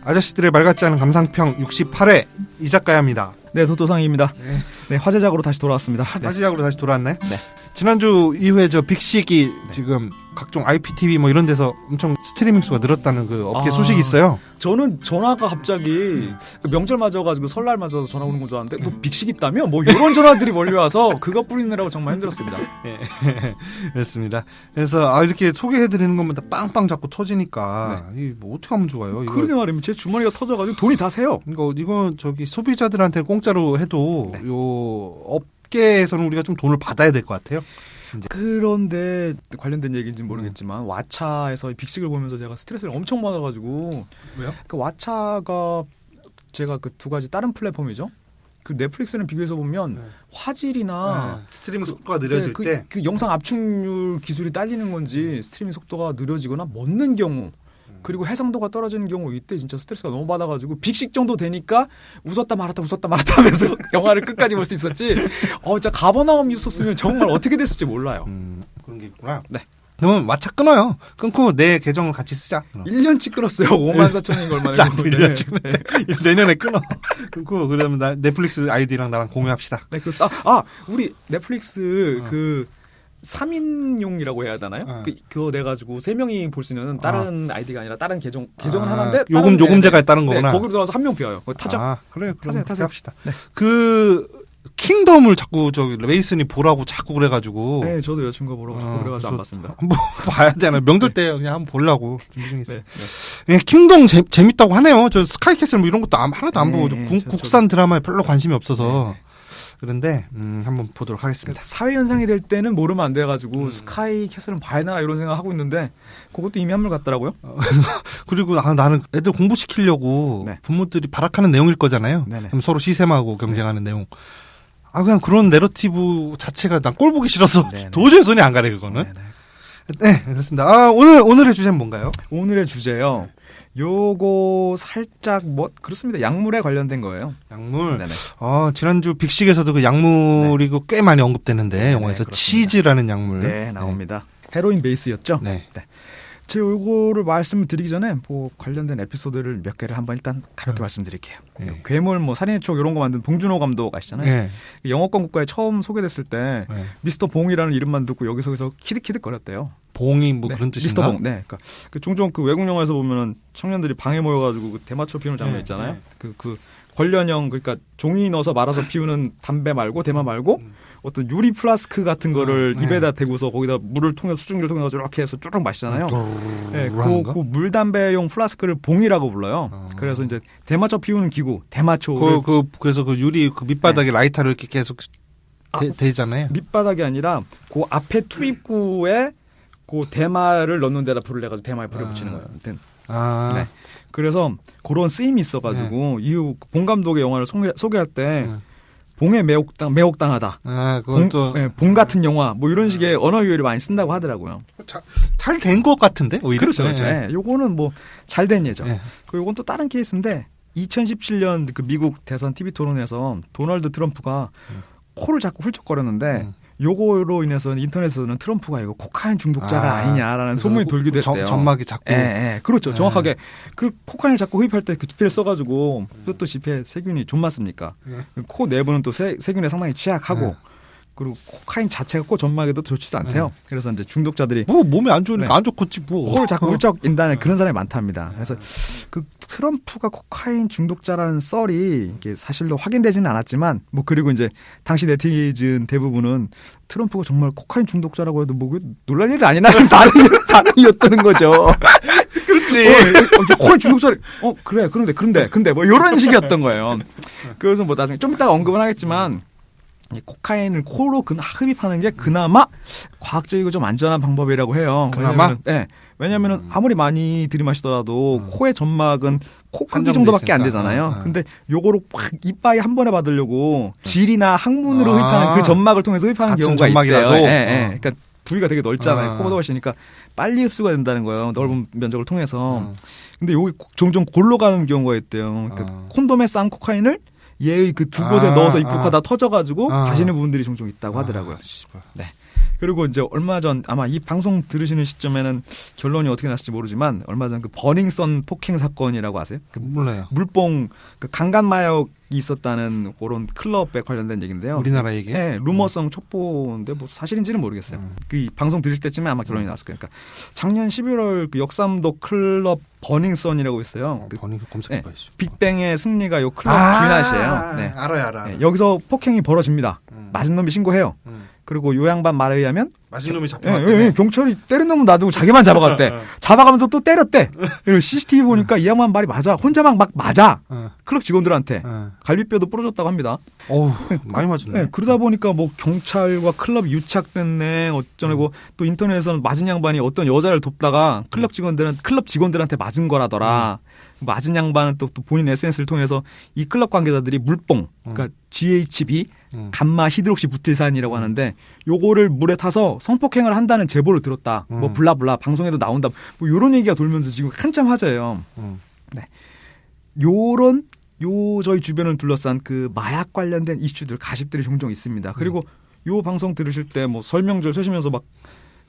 아저씨들의 말 같지 않은 감상평 68회 이작가야입니다. 네, 도토상입니다. 네, 화제작으로 다시 돌아왔습니다. 화제작으로 다시 돌아왔네. 네. 지난주 이후에 저 빅식이 지금 각종 IPTV 뭐 이런 데서 엄청 스트리밍 수가 늘었다는 그 업계 소식이 있어요. 저는 전화가 갑자기 명절 맞아가지고 설날 맞아서 전화 오는 건 줄 알았는데 또 빅식 있다며? 뭐 이런 전화들이 몰려와서 그거 뿌리느라고 정말 힘들었습니다. 네. 그렇습니다. 그래서 이렇게 소개해드리는 것마다 빵빵 자꾸 터지니까 이 뭐 어떻게 하면 좋아요? 이거. 그러게 말입니다. 제 주머니가 터져가지고 돈이 다 새요. 이거 저기 소비자들한테 공짜로 해도 요 업계에서는 우리가 좀 돈을 받아야 될 것 같아요. 이제. 그런데 관련된 얘기인지는 모르겠지만 왓챠에서 빅식을 보면서 제가 스트레스를 엄청 받아가지고. 왜요? 그 왓챠가 제가 그 두 가지 다른 플랫폼이죠. 그 넷플릭스랑 비교해서 보면 화질이나 스트리밍 속도가 느려질 때 그 영상 압축률 기술이 딸리는 건지 스트리밍 속도가 느려지거나 멎는 경우 그리고 해상도가 떨어지는 경우 이때 진짜 스트레스가 너무 받아가지고 빅식 정도 되니까 웃었다 말았다 하면서 영화를 끝까지 볼 수 있었지. 진짜 가버나움이 있었으면 정말 어떻게 됐을지 몰라요. 그런 게 있구나. 네. 그러면 왓챠 끊어요. 끊고 내 계정을 같이 쓰자. 1년치 끊었어요. 54,000원인 걸 만에. 1년치. 내년에 끊어. 끊고 그러면 넷플릭스 아이디랑 나랑 공유합시다. 네, 그렇죠. 우리 넷플릭스 그 3인용이라고 해야 되나요? 그거 내가지고 3명이 볼 수 있는 다른 아이디가 아니라 다른 계정은 하나인데 요금제가 따른 거구나. 거기로 들어가서 한 명 비어요. 타죠. 그래. 타세요. 합시다. 네. 그 킹덤을 자꾸 레이슨이 보라고 자꾸 그래가지고. 네, 저도 여자친구가 보라고 자꾸 그래가지고 안 봤습니다. 한번 봐야 되나? 명절 때 그냥 한번 보려고 준비 중에 있어요. 네. 킹덤 재밌다고 하네요. 저 스카이캐슬 뭐 이런 것도 하나도 안 보고 국산 드라마에 별로 관심이 없어서. 그런데 한번 보도록 하겠습니다. 사회 현상이 될 때는 모르면 안 돼가지고 스카이 캐슬은 봐야 되나 이런 생각 하고 있는데 그것도 이미 한물 같더라고요. 그리고 나는 애들 공부시키려고 부모들이 발악하는 내용일 거잖아요. 그럼 서로 시샘하고 경쟁하는 내용. 그냥 그런 내러티브 자체가 난 꼴 보기 싫어서 도저히 손이 안 가네 그거는. 네, 그렇습니다. 오늘의 주제는 뭔가요? 오늘의 주제요. 요거 살짝 그렇습니다. 약물에 관련된 거예요. 약물. 네네. 지난주 빅식에서도 그 약물이 꽤 많이 언급되는데 영화에서 그렇습니다. 치즈라는 약물. 네, 나옵니다. 헤로인 베이스였죠? 네. 제가 요거를 말씀을 드리기 전에 관련된 에피소드를 몇 개를 한번 일단 가볍게 말씀드릴게요. 괴물 살인의 추억 이런 거 만든 봉준호 감독 아시잖아요. 영어권 국가에 처음 소개됐을 때 미스터 봉이라는 이름만 듣고 여기서 키득키득 거렸대요. 봉이 그런 뜻인가? 미스터 봉. 네. 그러니까 종종 그 외국 영화에서 보면은 청년들이 방에 모여가지고 그 대마초 피우는 장면 있잖아요. 그 관련형 그러니까 종이 넣어서 말아서 피우는 담배 말고 대마 말고 어떤 유리 플라스크 같은 거를 입에다 대고서 거기다 물을 통해서 수증기를 통해서 이렇게 해서 쭈룩 마시잖아요. 네, 그 물담배용 플라스크를 봉이라고 불러요. 그래서 이제 대마초 피우는 기구, 대마초를 그래서 그 유리 그 밑바닥에 라이터를 이렇게 계속 대잖아요. 밑바닥이 아니라 그 앞에 투입구에 그 대마를 넣는 데다 불을 내가지고 대마에 불을 붙이는 거예요. 네. 그래서 그런 쓰임이 있어가지고 이후 봉 감독의 영화를 소개할 때 봉에 매혹당하다. 그것도 봉 같은 영화 뭐 이런 식의 언어 유희를 많이 쓴다고 하더라고요. 잘 된 것 같은데 오히려. 그렇죠. 요거는 잘 된 예죠. 그리고 요건 또 다른 케이스인데 2017년 그 미국 대선 TV 토론에서 도널드 트럼프가 코를 자꾸 훌쩍거렸는데 요거로 인해서 인터넷에서는 트럼프가 이거 코카인 중독자가 아니냐라는 소문이 돌기도 했대요. 점막이 자꾸. 그렇죠. 정확하게 그 코카인을 자꾸 흡입할 때 그 지폐를 써가지고 또 지폐 세균이 좀 맞습니까? 코 내부는 또 세균에 상당히 취약하고 그리고 코카인 자체가 코 점막에도 좋지도 않대요. 그래서 이제 중독자들이 몸에 안 좋으니까 안 좋겠지 뭐. 코를 자꾸 훌쩍 인다는 그런 사람이 많답니다. 그래서 그 트럼프가 코카인 중독자라는 썰이 이게 사실로 확인되지는 않았지만 그리고 이제 당시 네티즌 대부분은 트럼프가 정말 코카인 중독자라고 해도 놀랄 일이 아니라는 반응이었다는 거죠. 그렇지. 코카인 중독자를 그래 근데 이런 식이었던 거예요. 그래서 나중에 좀 이따가 언급은 하겠지만. 코카인을 코로 흡입하는 게 그나마 과학적이고 좀 안전한 방법이라고 해요. 그나마? 왜냐면은 아무리 많이 들이마시더라도 코의 점막은 코 크기 정도밖에 안 되잖아요. 근데 요거를 확 이빨에 한 번에 받으려고 질이나 항문으로 흡입하는 그 점막을 통해서 흡입하는 경우가 있대요. 그러니까 부위가 되게 넓잖아요. 코모도시니까 빨리 흡수가 된다는 거예요. 넓은 면적을 통해서. 근데 여기 종종 골로 가는 경우가 있대요. 그러니까 콘돔에 싼 코카인을 얘의 그 두 곳에 넣어서 입국하다 터져가지고 가시는 부분들이 종종 있다고 하더라고요. 네. 그리고 이제 얼마 전 아마 이 방송 들으시는 시점에는 결론이 어떻게 났을지 모르지만 얼마 전 그 버닝썬 폭행 사건이라고 아세요? 그 몰라요. 물뽕 그 강간 마약이 있었다는 그런 클럽에 관련된 얘기인데요. 우리나라 얘기? 네, 루머성 첩보인데 뭐 사실인지는 모르겠어요. 그 방송 들으실 때쯤에 아마 결론이 났을 거예요. 그러니까 작년 11월 그 역삼도 클럽 버닝썬이라고 있어요. 버닝썬 검색해봐야죠. 빅뱅의 승리가 요 클럽 주인아시예요. 네. 알아요. 네, 여기서 폭행이 벌어집니다. 맞은 놈이 신고해요. 그리고 요 양반 말에 의하면 맞은 놈이 잡혀갔대. 예, 경찰이 때린 놈은 놔두고 자기만 잡아갔대. 잡아가면서 또 때렸대. 그리고 CCTV 보니까 이 양반 말이 맞아. 혼자 막 맞아. 클럽 직원들한테. 갈비뼈도 부러졌다고 합니다. 어우, 많이 맞았네. 네, 그러다 보니까 뭐 경찰과 클럽이 유착됐네 어쩌고 또 인터넷에서는 맞은 양반이 어떤 여자를 돕다가 클럽 직원들한테 맞은 거라더라. 맞은 양반은 또 본인 SNS를 통해서 이 클럽 관계자들이 물뽕, 그러니까 GHB, 감마 히드록시 부틸산이라고 하는데 요거를 물에 타서 성폭행을 한다는 제보를 들었다. 뭐 블라블라 방송에도 나온다. 뭐 요런 얘기가 돌면서 지금 한참 화제예요. 네. 저희 주변을 둘러싼 그 마약 관련된 이슈들, 가십들이 종종 있습니다. 그리고 요 방송 들으실 때 뭐 설명절 세시면서 막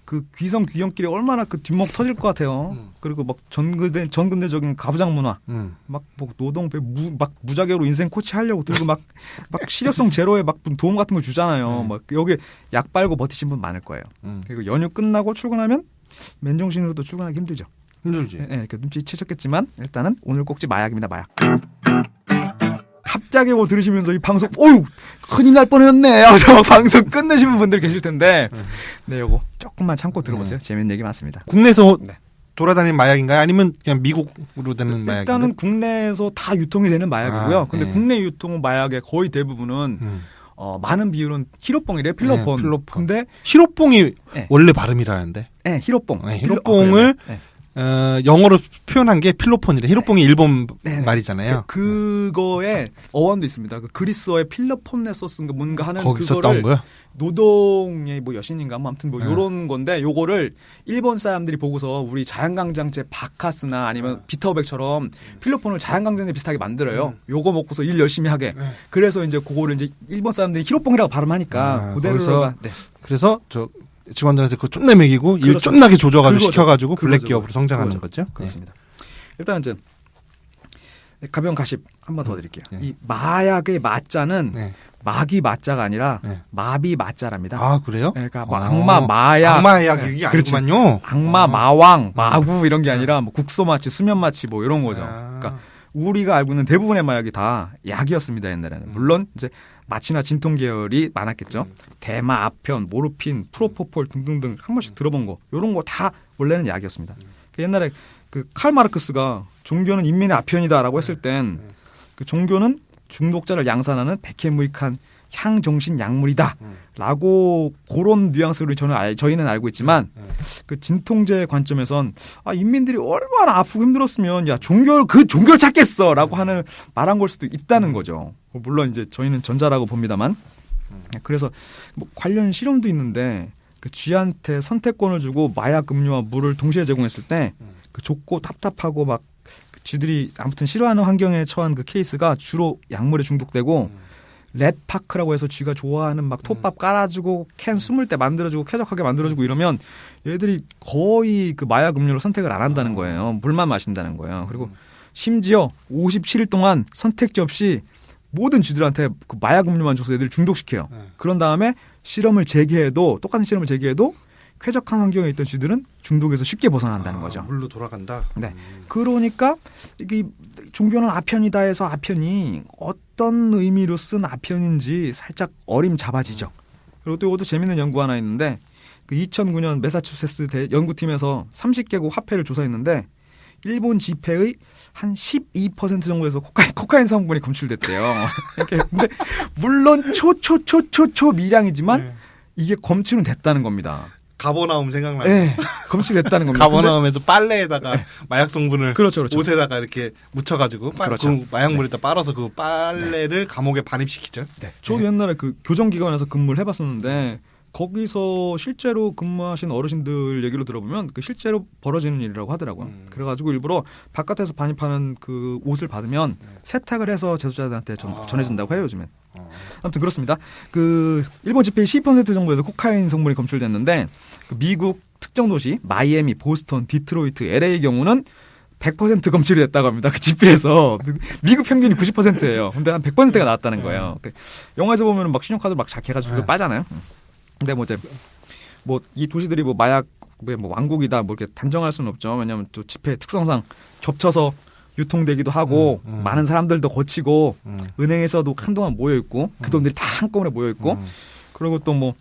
그 귀성귀형끼리 얼마나 그 뒷목 터질 것 같아요. 그리고 막 전근대적인 가부장 문화, 막 뭐 노동배 막 무자격으로 인생 코치 하려고 들고 막 실효성 제로에 막 도움 같은 거 주잖아요. 막 여기 약 빨고 버티신 분 많을 거예요. 그리고 연휴 끝나고 출근하면 맨정신으로도 출근하기 힘들죠. 힘들지. 네, 눈치채셨겠지만 일단은 오늘 꼭지 마약입니다. 마약. 갑자기 뭐 들으시면서 이 방송, 어휴, 큰일 날 뻔했네. 하면서 막 방송 끝내시는 분들 계실 텐데, 네, 요거 조금만 참고 들어보세요. 재밌는 얘기 많습니다. 국내에서 돌아다니는 마약인가요? 아니면 그냥 미국으로 되는 마약인가요? 일단은 국내에서 다 유통이 되는 마약이고요. 근데 국내 유통 마약의 거의 대부분은 많은 비율은 히로뽕이래요. 필로폰. 근데 히로뽕이 원래 발음이라는데. 네, 히로뽕. 히로뽕을 영어로 표현한 게 필로폰이래. 히로뽕이 일본 말이잖아요. 그거에 어원도 있습니다. 그 그리스어의 필로폰네소스인가 뭔가 하는 거기서 그거를 따온 거야? 노동의 뭐 여신인가 뭐 아무튼 뭐 요런 건데 요거를 일본 사람들이 보고서 우리 자연강장제 바카스나 아니면 비타오백처럼 필로폰을 자연강장제 비슷하게 만들어요. 요거 먹고서 일 열심히 하게. 그래서 이제 그거를 이제 일본 사람들이 히로뽕이라고 발음하니까 그대로. 그래서 저 직원들한테 그거 쫀내 먹이고 일 쫀나게 조져가지고 시켜가지고 블랙 기업으로 성장하는 거죠. 그렇습니다. 일단 이제 가벼운 가십 한 번 더 드릴게요. 이 마약의 마자는 마귀 마자가 아니라 마비 마자랍니다. 아, 그래요? 그러니까 뭐 악마 마약, 이게 아니구만요. 악마 마왕 마구 이런 게 아니라 뭐 국소 마취, 수면 마취 뭐 이런 거죠. 그러니까 우리가 알고 있는 대부분의 마약이 다 약이었습니다 옛날에는. 물론 이제 마취나 진통 계열이 많았겠죠. 대마, 아편, 모르핀, 프로포폴 등등등 한 번씩 들어본 거 이런 거 다 원래는 약이었습니다. 옛날에 그 칼 마르크스가 종교는 인민의 아편이다라고 했을 땐 그 종교는 중독자를 양산하는 백해무익한 향정신 약물이다라고 그런 뉘앙스로 저희는 알고 있지만 그 진통제 관점에선 인민들이 얼마나 아프고 힘들었으면 종교를 찾겠어라고 하는 말한 걸 수도 있다는 거죠. 물론 이제 저희는 전자라고 봅니다만. 그래서 뭐 관련 실험도 있는데 그 쥐한테 선택권을 주고 마약 음료와 물을 동시에 제공했을 때 그 좁고 답답하고 막 쥐들이 아무튼 싫어하는 환경에 처한 그 케이스가 주로 약물에 중독되고 렛파크라고 해서 쥐가 좋아하는 막 톱밥 깔아주고 캔 숨을 때 만들어주고 쾌적하게 만들어주고 이러면 얘들이 거의 그 마약 음료를 선택을 안 한다는 거예요. 물만 마신다는 거예요. 그리고 심지어 57일 동안 선택지 없이 모든 쥐들한테 그 마약 음료만 줘서 애들을 중독시켜요. 그런 다음에 똑같은 실험을 재개해도 쾌적한 환경에 있던 쥐들은 중독에서 쉽게 벗어난다는 거죠. 물로 돌아간다. 네. 그러니까 이게 종교는 아편이다 해서 아편이 어떤 의미로 쓴 아편인지 살짝 어림잡아지죠. 그리고 또 이것도 재밌는 연구 하나 있는데 그 2009년 매사추세츠 연구팀에서 30개국 화폐를 조사했는데 일본 지폐의 한 12% 정도에서 코카인 성분이 검출됐대요. 근데 물론 초 미량이지만 이게 검출은 됐다는 겁니다. 가버나움 생각나요. 네, 검출됐다는 겁니다. 가버나움에서 빨래에다가 마약 성분을 그렇죠. 옷에다가 이렇게 묻혀가지고 그 마약물에다 빨아서 그 빨래를 감옥에 반입시키죠. 네. 저 옛날에 그 교정기관에서 근무를 해봤었는데 거기서 실제로 근무하신 어르신들 얘기를 들어보면 그 실제로 벌어지는 일이라고 하더라고요. 그래가지고 일부러 바깥에서 반입하는 그 옷을 받으면 세탁을 해서 제수자들한테 전해준다고 해요, 요즘엔. 아무튼 그렇습니다. 그 일본 집회의 12% 정도에서 코카인 성분이 검출됐는데 그 미국 특정 도시 마이애미, 보스턴, 디트로이트, LA 경우는 100% 검출이 됐다고 합니다. 그 집회에서. 미국 평균이 90%예요. 근데 한 100%가 나왔다는 거예요. 영화에서 보면 막 신용카드 막 작해가지고 빠잖아요. 근데 뭐 이제 뭐 이 도시들이 뭐 마약 뭐 왕국이다 뭐 이렇게 단정할 수는 없죠. 왜냐하면 또 집회 특성상 겹쳐서 유통되기도 하고 많은 사람들도 거치고 은행에서도 한동안 모여 있고 그 돈들이 다 한꺼번에 모여 있고 그리고 또 뭐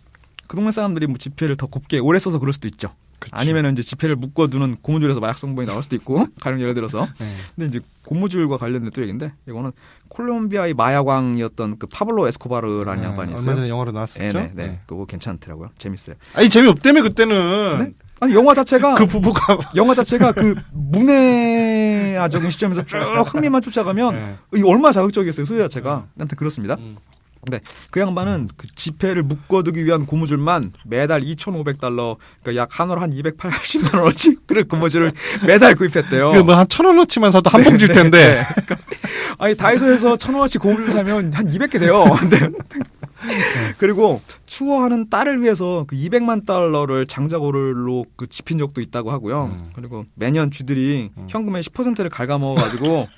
그 동네 사람들이 뭐 집회를 더 곱게 오래 써서 그럴 수도 있죠. 그치. 아니면은 이제 집회를 묶어두는 고무줄에서 마약 성분이 나올 수도 있고 가령 예를 들어서 근데 이제 고무줄과 관련된 또 얘기인데 이거는 콜롬비아의 마약왕이었던 그 파블로 에스코바르라는 양반이 있어요. 얼마 전에 영화로 나왔었죠. 네. 그거 괜찮더라고요. 재밌어요. 아니 재미없다며 그때는. 네? 아니 영화 자체가 그 부부가 그 문해아적인 시점에서 쭉 흥미만 쫓아가면 이 얼마나 자극적이겠어요. 소리 자체가. 아무튼 그렇습니다. 근데 그 양반은 그 지폐를 묶어두기 위한 고무줄만 매달 $2,500, 그러니까 약 한화로 한 280만 원어치 그 고무줄을 매달 구입했대요. 그 뭐 한 1,000원어치만 사도 한 봉지일 텐데. 그러니까 아니 다이소에서 1,000원어치 고무줄 사면 한 200개 돼요. 근데 그리고 추워하는 딸을 위해서 그 $200만 장자고를로 그 집힌 적도 있다고 하고요. 그리고 매년 쥐들이 현금의 10%를 갉아먹어가지고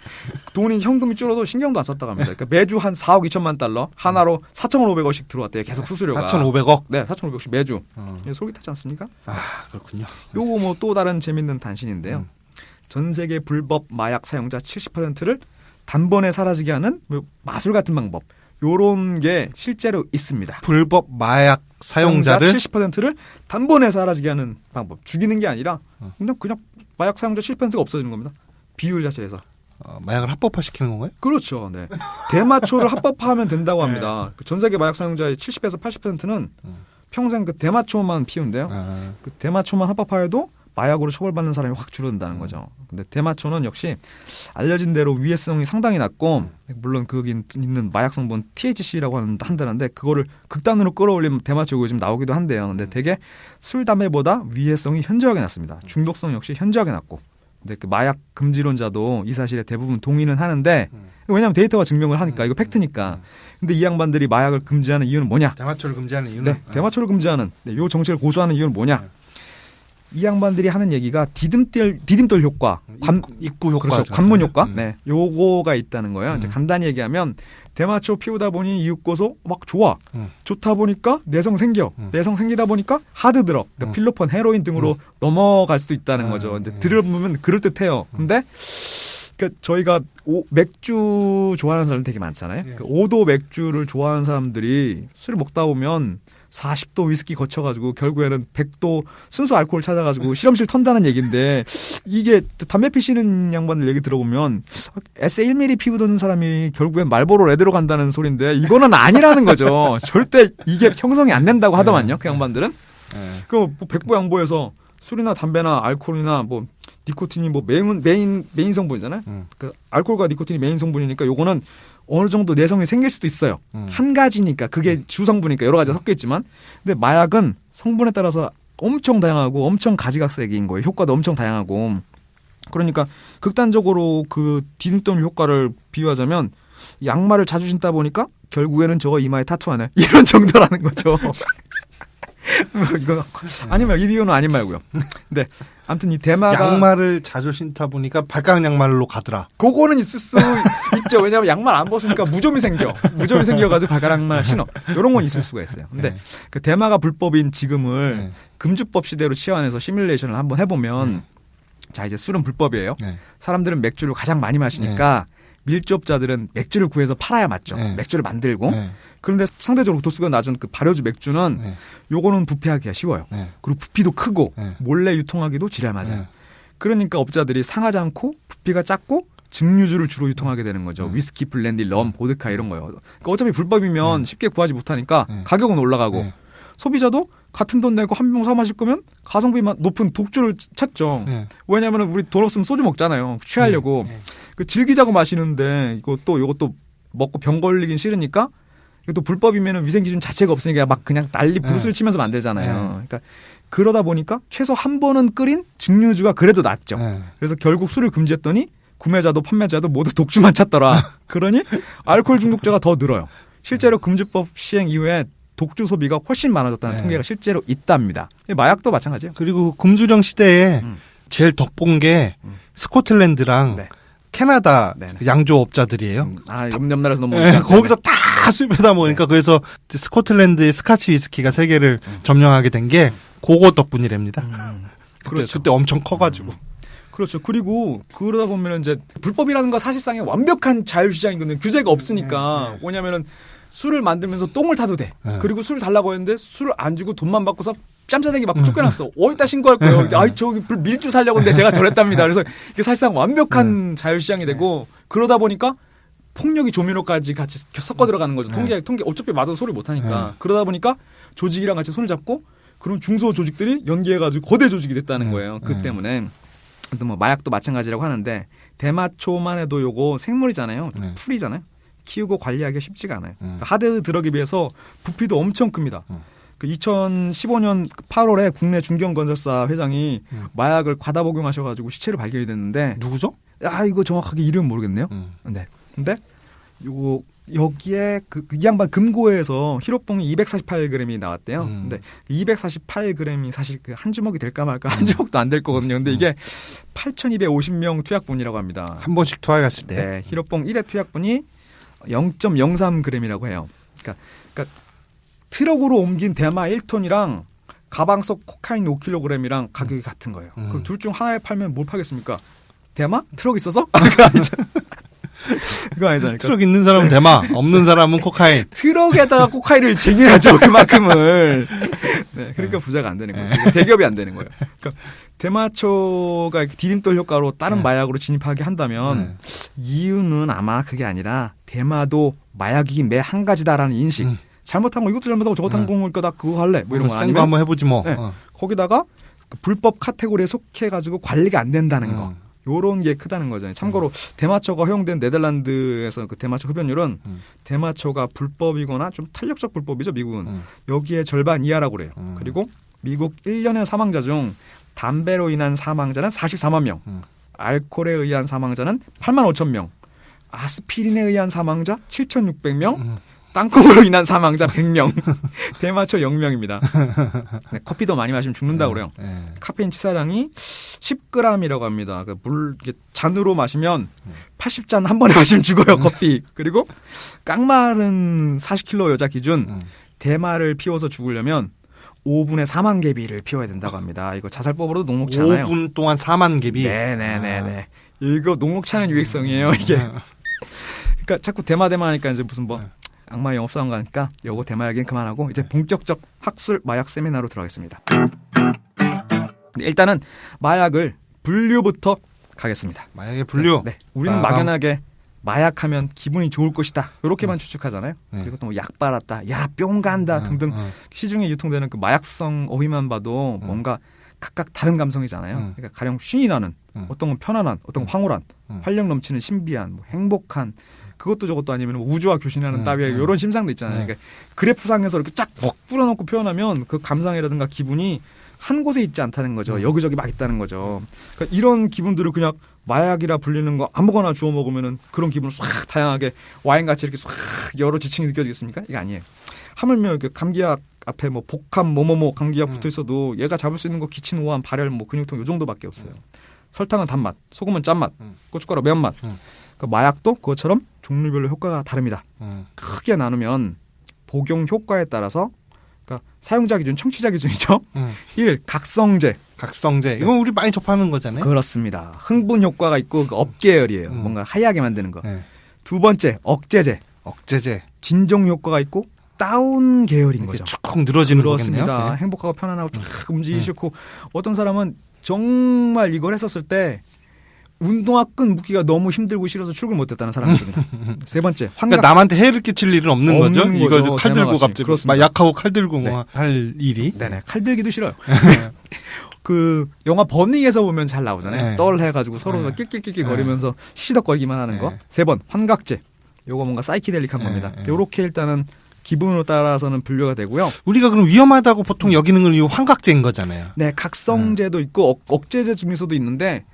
돈이 현금이 줄어도 신경도 안 썼다고 합니다. 그러니까 매주 한 4억 2천만 달러 하나로 4,500원씩 들어왔대요. 계속 수수료가. 4,500억? 네, 4,500원씩 매주. 솔깃하지 않습니까? 아, 그렇군요. 요거 뭐 또 다른 재밌는 단신인데요. 전 세계 불법 마약 사용자 70%를 단번에 사라지게 하는 뭐 마술 같은 방법. 요런 게 실제로 있습니다. 불법 마약 사용자를 70%를 단번에 사라지게 하는 방법. 죽이는 게 아니라 그냥 마약 사용자 70%가 없어지는 겁니다. 비율 자체에서. 마약을 합법화시키는 건가요? 그렇죠. 네. 대마초를 합법화하면 된다고 합니다. 전 세계 마약 사용자의 70에서 80%는 평생 그 대마초만 피운대요. 그 대마초만 합법화해도 마약으로 처벌받는 사람이 확 줄어든다는 거죠. 근데 대마초는 역시 알려진 대로 위해성이 상당히 낮고 물론 거기 있는 마약 성분 THC라고 한다는데 그거를 극단으로 끌어올리면 대마초가 요즘 나오기도 한대요. 근데 되게 술, 담배보다 위해성이 현저하게 낮습니다. 중독성 역시 현저하게 낮고. 근데 그 마약 금지론자도 이 사실에 대부분 동의는 하는데 왜냐하면 데이터가 증명을 하니까 이거 팩트니까. 근데 이 양반들이 마약을 금지하는 이유는 뭐냐? 대마초를 금지하는 이유는? 네, 대마초를 금지하는 요 정책을 고수하는 이유는 뭐냐? 이 양반들이 하는 얘기가 디딤돌 효과, 입구 효과, 그렇죠, 관문 효과, 네, 요거가 있다는 거예요. 이제 간단히 얘기하면 대마초 피우다 보니 이윽고소 막 좋다 보니까 내성 생기다 보니까 하드 드럭, 그러니까 필로폰, 헤로인 등으로 넘어갈 수도 있다는 거죠. 근데 들어보면 그럴 듯해요. 근데 그러니까 저희가 맥주 좋아하는 사람 되게 많잖아요. 그 5도 맥주를 좋아하는 사람들이 술을 먹다 보면 40도 위스키 거쳐가지고 결국에는 100도 순수 알코올 찾아가지고 실험실 턴다는 얘기인데 이게 담배 피시는 양반들 얘기 들어보면 에세 1mm 피우던 사람이 결국엔 말보로 레드로 간다는 소린데 이거는 아니라는 거죠. 절대 이게 형성이 안 된다고 하더만요. 그 양반들은. 그 뭐 백보양보에서 술이나 담배나 알코올이나 뭐 니코틴이 뭐 메인 성분이잖아요. 그 알코올과 니코틴이 메인 성분이니까 요거는 어느 정도 내성이 생길 수도 있어요. 한 가지니까 그게 주성분이니까 여러 가지가 섞여 있지만 근데 마약은 성분에 따라서 엄청 다양하고 엄청 가지각색인 거예요. 효과도 엄청 다양하고 그러니까 극단적으로 그 디딤돌 효과를 비유하자면 양말을 자주 신다 보니까 결국에는 저거 이마에 타투하네 이런 정도라는 거죠. 이거 아니면 이 비유는 아닌 말고요. 근데 아무튼 이 대마가 양말을 자주 신다 보니까 발가락 양말로 가더라. 그거는 있을 수 있죠. 왜냐하면 양말 안 벗으니까 무좀이 생겨가지고 발가락 양말 신어. 이런 건 있을 수가 있어요. 근데 그 대마가 불법인 지금을 금주법 시대로 치환해서 시뮬레이션을 한번 해보면 자 이제 술은 불법이에요. 사람들은 맥주를 가장 많이 마시니까 밀주업자들은 맥주를 구해서 팔아야 맞죠. 맥주를 만들고. 그런데 상대적으로 도수가 낮은 그 발효주 맥주는 요거는 부패하기가 쉬워요. 그리고 부피도 크고 몰래 유통하기도 지랄 맞아요. 그러니까 업자들이 상하지 않고 부피가 작고 증류주를 주로 유통하게 되는 거죠. 위스키, 블렌디, 럼, 보드카 이런 거요. 그러니까 어차피 불법이면 쉽게 구하지 못하니까 가격은 올라가고 소비자도 같은 돈 내고 한 병 사 마실 거면 가성비 높은 독주를 찾죠. 왜냐하면 우리 돈 없으면 소주 먹잖아요. 취하려고. 그 즐기자고 마시는데 이것도 먹고 병 걸리긴 싫으니까 또 불법이면은 위생 기준 자체가 없으니까 막 그냥 난리 부르스를 치면서 만들잖아요. 그러니까 그러다 보니까 최소 한 번은 끓인 증류주가 그래도 낫죠. 그래서 결국 술을 금지했더니 구매자도 판매자도 모두 독주만 찾더라. 그러니 알코올 중독자가 더 늘어요. 실제로 금주법 시행 이후에 독주 소비가 훨씬 많아졌다는 통계가 실제로 있답니다. 마약도 마찬가지예요. 그리고 금주령 시대에 제일 덕본 게 스코틀랜드랑 캐나다 양조업자들이에요. 옆나라에서 넘어오니까 거기서 다 수입해다 보니까 그래서 스코틀랜드의 스카치 위스키가 세계를 점령하게 된 게 그거 덕분이랍니다. 그때 엄청 커가지고. 그렇죠. 그리고 그러다 보면 이제 불법이라는 거 사실상의 완벽한 자유시장이거든요. 규제가 없으니까. 뭐냐면은 술을 만들면서 똥을 타도 돼. 그리고 술을 달라고 했는데 술을 안 주고 돈만 받고서 짬짜대기 맞고 쫓겨났어. 어디다 신고할 거예요? 저기 밀주 살려고 했는데 제가 저랬답니다. 그래서 이게 사실상 완벽한 자유시장이 되고 그러다 보니까 폭력이 조미료까지 같이 섞어 들어가는 거죠. 통계 어차피 맞아도 소리 못 하니까. 그러다 보니까 조직이랑 같이 손을 잡고 그럼 중소 조직들이 연계해가지고 거대 조직이 됐다는 거예요. 그 때문에. 뭐 마약도 마찬가지라고 하는데 대마초만 해도 요거 생물이잖아요. 풀이잖아요. 키우고 관리하기가 쉽지가 않아요. 하드 드럭에 비해서 부피도 엄청 큽니다. 그 2015년 8월에 국내 중견건설사 회장이 마약을 과다 복용하셔가지고 시체로 발견이 됐는데 누구죠? 이거 정확하게 이름 모르겠네요. 네. 근데 요거 여기에 이 양반 금고에서 히로뽕이 248g이 나왔대요. 근데 248g이 사실 그 한 주먹이 될까 말까 한 주먹도 안 될 거거든요. 근데 이게 8,250명 투약분이라고 합니다. 한 번씩 투약 갔을 때. 네, 히로뽕 1회 투약분이 0.03g이라고 해요. 그러니까 트럭으로 옮긴 대마 1톤이랑 가방 속 코카인 5kg이랑 가격이 같은 거예요. 그럼 둘 중 하나를 팔면 뭘 팔겠습니까? 대마? 트럭 있어서? 그거 아니잖아요. 트럭 있는 사람은 대마, 없는 사람은 코카인. 트럭에다가 코카인을 쟁여야죠, 그만큼을. 네, 그러니까 부자가 안 되는 거죠. 대기업이 안 되는 거예요. 그러니까 대마초가 디딤돌 효과로 다른 마약으로 진입하게 한다면 이유는 아마 그게 아니라 대마도 마약이 매 한 가지다라는 인식. 잘못한 거 이것도 잘못하고 저것도 한 거니까 나 그거 할래. 뭐 이런 거 아니면 한번 해보지 뭐. 네, 거기다가 그 불법 카테고리에 속해가지고 관리가 안 된다는 거. 요런 게 크다는 거잖아요. 참고로 대마초가 허용된 네덜란드에서 그 대마초 흡연율은 대마초가 불법이거나 좀 탄력적 불법이죠, 미국은. 여기에 절반 이하라고 그래요. 그리고 미국 1년의 사망자 중 담배로 인한 사망자는 44만 명, 알코올에 의한 사망자는 8만 5천 명, 아스피린에 의한 사망자 7,600명, 땅콩으로 인한 사망자 100명, 대마초 0명입니다. 네, 커피도 많이 마시면 죽는다고 그래요. 카페인 치사량이 10g이라고 합니다. 물 잔으로 마시면 80잔 한 번에 마시면 죽어요, 커피. 그리고 깡마른 40kg 여자 기준 대마를 피워서 죽으려면 5분에 4만 개비를 피워야 된다고 합니다. 이거 자살법으로도 녹록치 않아요. 5분 동안 4만 개비? 네네네네. 이거 녹록치 않은 유익성이에요, 이게. 그러니까 자꾸 대마 하니까 이제 무슨 뭐 악마 영업사원 가니까 요거 대마 얘기는 그만하고 이제 본격적 학술 마약 세미나로 들어가겠습니다. 일단은 마약을 분류부터 가겠습니다. 마약의 분류? 네. 우리는 막연하게 마약하면 기분이 좋을 것이다. 이렇게만 추측하잖아요. 그리고 또 뭐 약 빨았다, 야 뿅 간다 등등 시중에 유통되는 그 마약성 어휘만 봐도 뭔가 각각 다른 감성이잖아요. 그러니까 가령 신이 나는, 어떤 건 편안한, 어떤 건 황홀한, 활력 넘치는 신비한, 뭐 행복한, 그것도 저것도 아니면 우주와 교신하는 따위의 이런 심상도 있잖아요. 그러니까 그래프상에서 이렇게 쫙 푹 뿌려놓고 표현하면 그 감상이라든가 기분이 한 곳에 있지 않다는 거죠. 여기저기 막 있다는 거죠. 그러니까 이런 기분들을 그냥 마약이라 불리는 거 아무거나 주워 먹으면은 그런 기분을 싹 다양하게 와인같이 이렇게 싹 여러 지층이 느껴지겠습니까? 이게 아니에요. 하물며 이렇게 감기약 앞에 뭐 복합 뭐뭐뭐 감기약 붙어 있어도 얘가 잡을 수 있는 거 기침, 오한, 발열, 뭐 근육통 요 정도밖에 없어요. 설탕은 단맛, 소금은 짠맛, 고춧가루 매운맛. 그러니까 마약도 그것처럼 종류별로 효과가 다릅니다. 크게 나누면 복용 효과에 따라서 그러니까 사용자 기준, 청취자 기준이죠. 1. 각성제. 이건 우리 많이 접하는 거잖아요. 그렇습니다. 흥분 효과가 있고 그 업계열이에요. 뭔가 하얗게 만드는 거. 두 번째, 억제제. 진정 효과가 있고 다운 계열인 거죠. 축 늘어지는 그렇습니다. 거겠네요. 행복하고 편안하고 쫙 움직이기 싫고 어떤 사람은 정말 이걸 했었을 때 운동화 끈 묶기가 너무 힘들고 싫어서 출근 못했다는 사람이 있습니다. 세 번째, 환각. 그러니까 남한테 해를 끼칠 일은 없는 거죠. 이거 칼 들고 갑자기 그렇습니다. 막 약하고 칼 들고 뭐 할 일이. 네네, 칼 들기도 싫어요. 그 영화 버닝에서 보면 잘 나오잖아요. 떨 해가지고 서로 낄낄낄낄 거리면서 시시덕거리기만 하는 거. 세 번, 환각제. 요거 뭔가 사이키델릭한 겁니다. 요렇게 일단은 기분으로 따라서는 분류가 되고요. 우리가 그럼 위험하다고 보통 여기는 건 이 환각제인 거잖아요. 네, 각성제도 있고 억제제 중에서도 있는데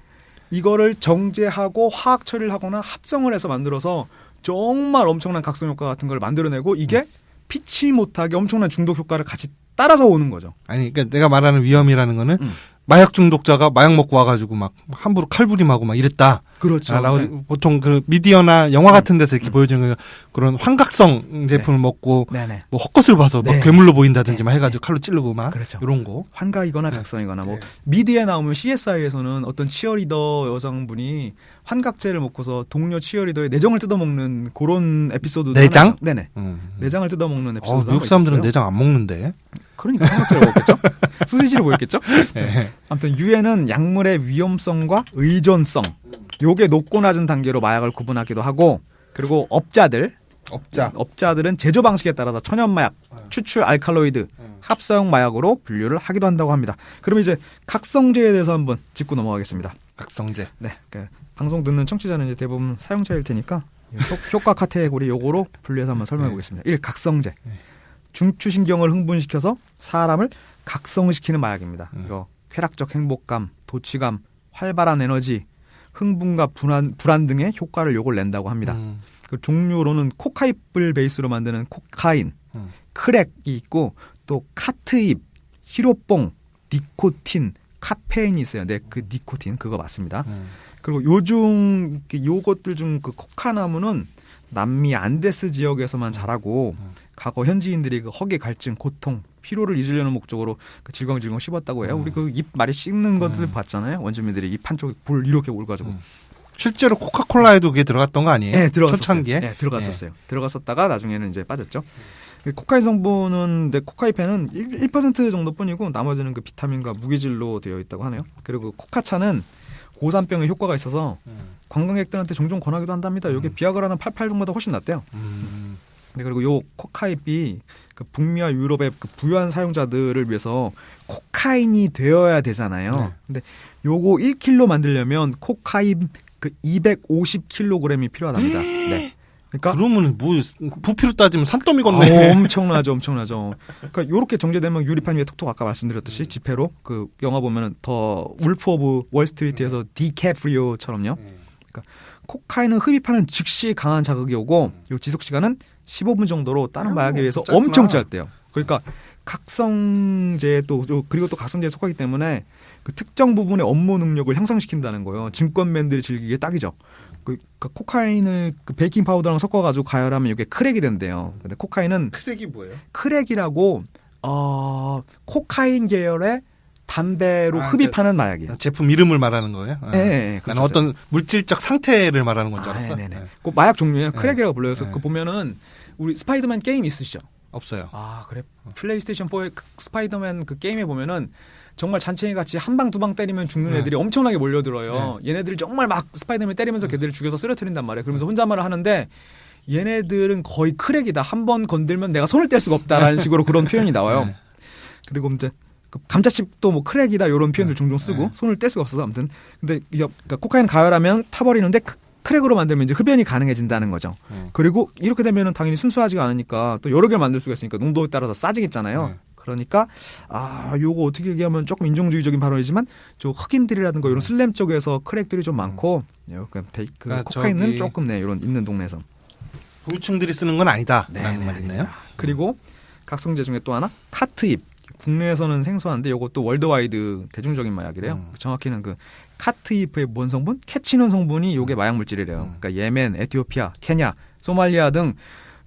이거를 정제하고 화학 처리를 하거나 합성을 해서 만들어서 정말 엄청난 각성 효과 같은 걸 만들어내고 이게 피치 못하게 엄청난 중독 효과를 같이 따라서 오는 거죠. 아니, 그러니까 내가 말하는 위험이라는 거는 마약 중독자가 마약 먹고 와가지고 막 함부로 칼부림하고 막 이랬다. 그렇죠. 네. 보통 그 미디어나 영화 같은 데서 이렇게 보여주는 그런 환각성 제품을 먹고 네네. 뭐 헛것을 봐서 막 괴물로 보인다든지 막 해가지고 칼로 찌르고 막 그렇죠. 이런 거. 환각이거나 각성이거나 뭐 미디어에 나오면 CSI에서는 어떤 치어리더 여성분이 환각제를 먹고서 동료 치어리더의 내장을 뜯어먹는 그런 에피소드. 내장? 네네. 내장을 뜯어먹는 에피소드. 미국 사람들은 내장 안 먹는데. 그러니까 환각제를 먹겠죠? 소시지를 먹겠죠? 네. 아무튼 유해는 약물의 위험성과 의존성, 요게 높고 낮은 단계로 마약을 구분하기도 하고, 그리고 업자들은 제조 방식에 따라서 천연마약, 추출 알칼로이드, 합사용 마약으로 분류를 하기도 한다고 합니다. 그럼 이제 각성제에 대해서 한번 짚고 넘어가겠습니다. 각성제. 네, 그러니까 방송 듣는 청취자는 이제 대부분 사용자일 테니까 효과 카테고리 요거로 분류해서 한번 설명해 보겠습니다. 1. 각성제. 중추신경을 흥분시켜서 사람을 각성시키는 마약입니다. 이거 쾌락적 행복감, 도취감, 활발한 에너지, 흥분과 불안 등의 효과를 요걸 낸다고 합니다. 그 종류로는 코카잎을 베이스로 만드는 코카인, 크랙이 있고 또 카트잎, 히로뽕, 니코틴, 카페인이 있어요. 네, 그 니코틴 그거 맞습니다. 그리고 요즘 요것들 중 그 코카나무는 남미 안데스 지역에서만 자라고 과거 현지인들이 그 허기 갈증, 고통, 피로를 잊으려는 목적으로 그 질겅질겅 씹었다고 해요. 우리 그 잎 많이 씹는 것들 봤잖아요. 원주민들이 잎 한쪽에 불 이렇게 올가지고. 실제로 코카콜라에도 그게 들어갔던 거 아니에요? 네, 들어갔었어요. 초창기에? 네, 들어갔었어요. 들어갔었다가 나중에는 이제 빠졌죠. 코카인 성분은 코카이펜은 1% 정도뿐이고 나머지는 그 비타민과 무기질로 되어 있다고 하네요. 그리고 코카차는 고산병에 효과가 있어서 관광객들한테 종종 권하기도 한답니다. 이게 비아그라는 88종보다 훨씬 낫대요. 네, 그리고 요 코카잎이 그 북미와 유럽의 그 부유한 사용자들을 위해서 코카인이 되어야 되잖아요. 네. 근데 요거 1kg 만들려면 코카잎 그 250kg이 필요하답니다. 네. 그러니까 그러면 뭐 부피로 따지면 산더미 걷네. 엄청나죠. 그러니까 요렇게 정제되면 유리판 위에 톡톡 아까 말씀드렸듯이 지폐로 그 영화 보면은 더 울프 오브 월스트리트에서 디캐프리오처럼요. 그러니까 코카인은 흡입하는 즉시 강한 자극이 오고 요 지속 시간은 15분 정도로 다른 마약에 비해서 엄청 짧대요. 그러니까 각성제 그리고 또 각성제에 속하기 때문에 그 특정 부분의 업무 능력을 향상시킨다는 거예요. 증권맨들이 즐기기에 딱이죠. 그러니까 코카인을 그 베이킹 파우더랑 섞어가지고 가열하면 이게 크랙이 된대요. 근데 코카인은 크랙이 뭐예요? 크랙이라고 코카인 계열의 담배로 흡입하는 마약이에요. 제품 이름을 말하는 거예요? 네, 나는 어떤 물질적 상태를 말하는 건 줄 알았어. 네네. 그 마약 종류예요. 크랙이라고 불러요. 그래서 그 보면은 우리 스파이더맨 게임 있으시죠? 없어요. 아 그래. 플레이스테이션 4의 스파이더맨 그 게임에 보면은 정말 잔챙이 같이 한 방 두 방 때리면 죽는 애들이 엄청나게 몰려들어요. 얘네들이 정말 막 스파이더맨 때리면서 걔들을 죽여서 쓰러뜨린단 말이에요. 그러면서 혼잣말을 하는데 얘네들은 거의 크랙이다. 한 번 건들면 내가 손을 뗄 수가 없다라는 식으로 그런 표현이 나와요. 그리고 이제 그 감자칩도 뭐 크랙이다 이런 표현들 종종 쓰고 손을 뗄 수가 없어서 아무튼 근데 그러니까 코카인 가열하면 타버리는데 크랙으로 만들면 이제 흡연이 가능해진다는 거죠. 그리고 이렇게 되면은 당연히 순수하지가 않으니까 또 여러 개 만들 수가 있으니까 농도에 따라서 싸지겠잖아요. 그러니까 요거 어떻게 얘기하면 조금 인종주의적인 발언이지만 저 흑인들이라든가 이런 슬램 쪽에서 크랙들이 좀 많고 그 코카인은 조금 이런 있는 동네에서 부유층들이 쓰는 건 아니다라는 말이네요. 그리고 각성제 중에 또 하나 카트잎. 국내에서는 생소한데 이것도 월드와이드 대중적인 마약이래요. 정확히는 그 카트잎의 뭔 성분? 캐치논 성분이 요게 마약 물질이래요. 그러니까 예멘, 에티오피아, 케냐, 소말리아 등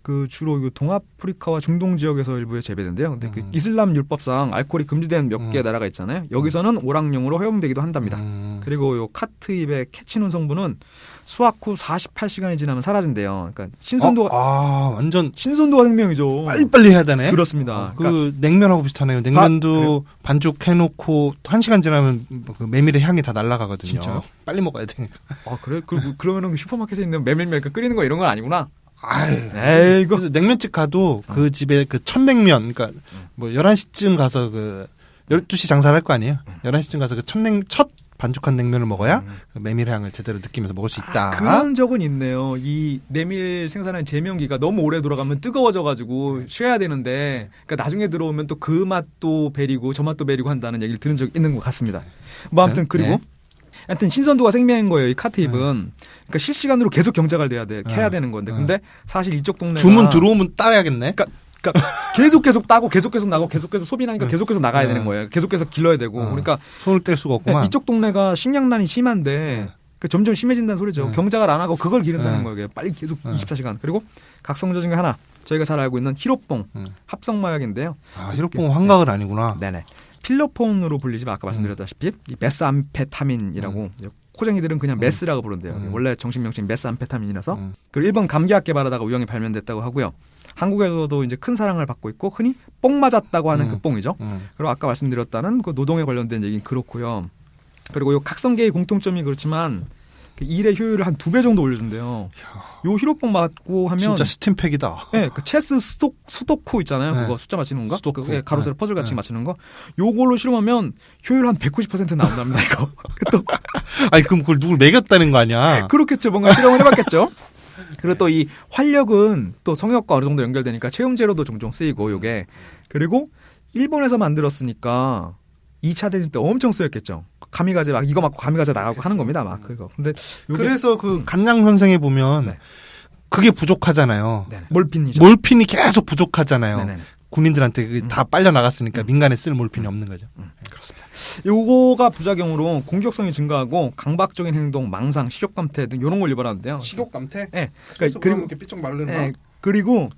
그 주로 동아프리카와 중동 지역에서 일부에 재배된대요. 근데 그 이슬람 율법상 알코올이 금지된 몇 개 나라가 있잖아요. 여기서는 오락용으로 허용되기도 한답니다. 그리고 요 카트잎의 캐치논 성분은 수확 후 48시간이 지나면 사라진대요. 그러니까 신선도가 완전 신선도가 생명이죠. 빨리빨리 해야 되네. 그렇습니다. 그 냉면하고 비슷하네요. 냉면도 반죽해놓고 1시간 지나면 그 메밀의 향이 다 날아가거든요. 진짜요? 빨리 먹어야 돼. 그래? 그러면은 슈퍼마켓에 있는 메밀면 끓이는 거 이런 건 아니구나. 에이, 그래서 냉면집 가도 그 집에 그 첫냉면, 그러니까 뭐 11시쯤 가서 그 12시 장사를 할 거 아니에요. 11시쯤 가서 그 첫 반죽한 냉면을 먹어야 메밀향을 제대로 느끼면서 먹을 수 있다. 그런 적은 있네요. 이 메밀 생산하는 제명기가 너무 오래 돌아가면 뜨거워져가지고 쉬어야 되는데 그러니까 나중에 들어오면 또 그 맛도 배리고 저 맛도 배리고 한다는 얘기를 들은 적 있는 것 같습니다. 뭐 아무튼 그리고 네. 하여튼 신선도가 생명인 거예요. 이 카트입은. 그러니까 실시간으로 계속 경작을 해야 되는 건데. 근데 사실 이쪽 동네가 주문 들어오면 따야겠네. 그러니까 계속 따고 계속 나고 계속 소비나니까 계속 나가야 되는 거예요. 계속 길러야 되고. 그러니까 손을 뗄 수가 없구만. 이쪽 동네가 식량난이 심한데 점점 심해진다는 소리죠. 경작을 안 하고 그걸 기른다는 거예요. 빨리 계속 24시간. 그리고 각성제 중에 하나 저희가 잘 알고 있는 히로뽕 합성마약인데요. 아, 히로뽕은 환각은 아니구나. 네네. 필로폰으로 불리지만 아까 말씀드렸다시피 이 메스암페타민이라고 코쟁이들은 그냥 메스라고 부른대요. 원래 정식 명칭 메스암페타민이라서 그 일본 감기약 개발하다가 우연히 발명됐다고 하고요. 한국에서도 이제 큰 사랑을 받고 있고 흔히 뽕 맞았다고 하는 그 뽕이죠. 그리고 아까 말씀드렸다는 그 노동에 관련된 얘기는 그렇고요. 그리고 이 각성계의 공통점이 그렇지만 그 일의 효율을 한 2배 정도 올려준대요. 요 히로뽕 맞고 하면 진짜 스팀팩이다. 네, 그 체스 수도쿠 있잖아요. 네. 그거 숫자 맞히는 거. 수도쿠. 그 가로세로 퍼즐 같이 맞히는 거. 요걸로 실험하면 효율 한 190% 나온답니다. 이거. 또 아니 그럼 그걸 누굴 매겼다는 거 아니야? 그렇겠죠. 뭔가 실험을 해봤겠죠. 그리고 또 이 활력은 또 성역과 어느 정도 연결되니까 체험제로도 종종 쓰이고 요게. 그리고 일본에서 만들었으니까 2차 대전 때 엄청 쓰였겠죠. 가미가제 막 이거 맞고 가미가제 나가고 하는 겁니다. 막 그거. 근데 그래서 그 간장 선생에 보면 네. 그게 부족하잖아요. 네네. 몰핀이죠. 몰핀이 계속 부족하잖아요. 네네. 군인들한테 다 빨려 나갔으니까 민간에 쓸 몰핀이 없는 거죠. 그렇습니다. 요거가 부작용으로 공격성이 증가하고 강박적인 행동, 망상, 식욕감퇴 등 이런 걸 유발하는데요. 식욕감퇴? 네. 그래서 그리고 이렇게 삐쩍 마르는 네. 그리고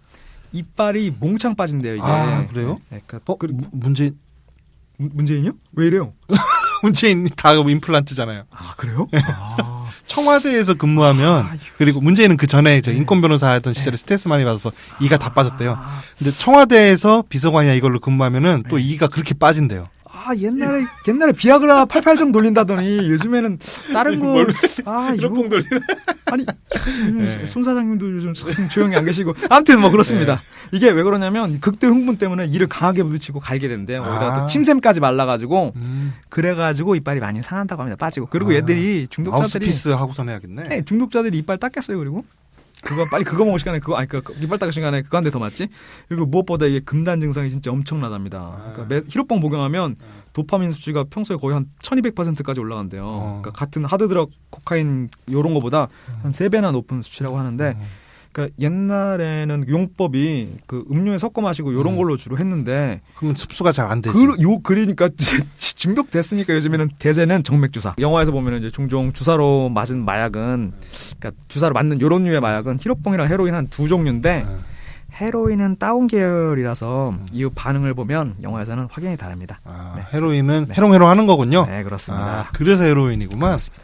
이빨이 몽창 빠진대요. 이게. 아 그래요? 네. 문재인이요? 왜 이래요? 문재인이 다 임플란트잖아요. 아 그래요? 아. 청와대에서 근무하면 그리고 문재인은 그 전에 저 인권 변호사 하던 시절에 스트레스 많이 받아서 이가 다 빠졌대요. 근데 청와대에서 비서관이나 이걸로 근무하면은 또 이가 그렇게 빠진대요. 아 옛날에 비아그라 88점 돌린다더니 요즘에는 다른 거 히로뽕 돌리는 아니 손 사장님도 요즘 조용히 안 계시고 아무튼 뭐 그렇습니다. 네. 이게 왜 그러냐면 극대 흥분 때문에 이를 강하게 부딪히고 갈게 된대요. 거기다가 또 침샘까지 말라가지고 그래가지고 이빨이 많이 상한다고 합니다. 빠지고 그리고 얘들이 중독자들이 마우스피스 하고선 해야겠네. 네, 중독자들이 이빨 닦겠어요. 그리고 빨리 그거 먹을 시간에 이빨 닦을 시간에 그거 한 대 더 맞지? 그리고 무엇보다 이게 금단 증상이 진짜 엄청나답니다. 그러니까 히로뽕 복용하면 도파민 수치가 평소에 거의 한 1200%까지 올라간대요. 그러니까 같은 하드드럭, 코카인 요런 거보다 한 3배나 높은 수치라고 하는데 그러니까 옛날에는 용법이 그 음료에 섞어 마시고 요런 걸로 주로 했는데 그러면 흡수가 잘 안 되지. 그러니까 중독됐으니까 요즘에는 대세는 정맥주사. 영화에서 보면은 이제 종종 주사로 맞은 마약은 그러니까 주사로 맞는 요런 류의 마약은 히로뽕이랑 헤로인 한 2종류인데 헤로인은 다운 계열이라서 이 반응을 보면 영화에서는 확연히 다릅니다. 네. 헤로인은 해롱해롱 하는 거군요. 네, 그렇습니다. 그래서 헤로인이구만. 그렇습니다.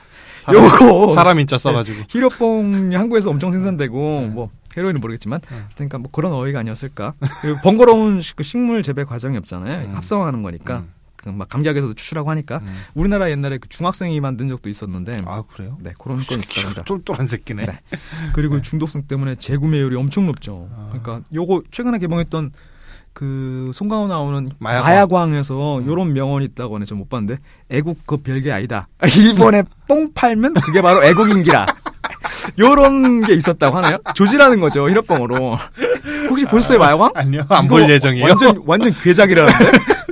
요거 사람 인자 써가지고 히로뽕이 한국에서 엄청 생산되고 뭐 헤로인은 모르겠지만 그러니까 뭐 그런 어이가 아니었을까. 번거로운 그 식물 재배 과정이 없잖아요. 합성하는 거니까 막 감기약에서도 추출하고 하니까 우리나라 옛날에 그 중학생이 만든 적도 있었는데 아 그래요? 네 그런 건 있었다 합니다. 똘똘한 새끼네. 네. 그리고 중독성 때문에 재구매율이 엄청 높죠. 그러니까 요거 최근에 개봉했던 그 송강호 나오는 마야광에서 요런 명언이 있다고 하네. 좀 못 봤는데 애국 그 별게 아니다. 일본에 뽕 팔면 그게 바로 애국인기라. 요런 게 있었다고 하나요? 조지라는 거죠. 히로뽕으로. 혹시 보셨어요 마야광? 아니요. 안 볼 예정이에요. 완전 괴작이라는데.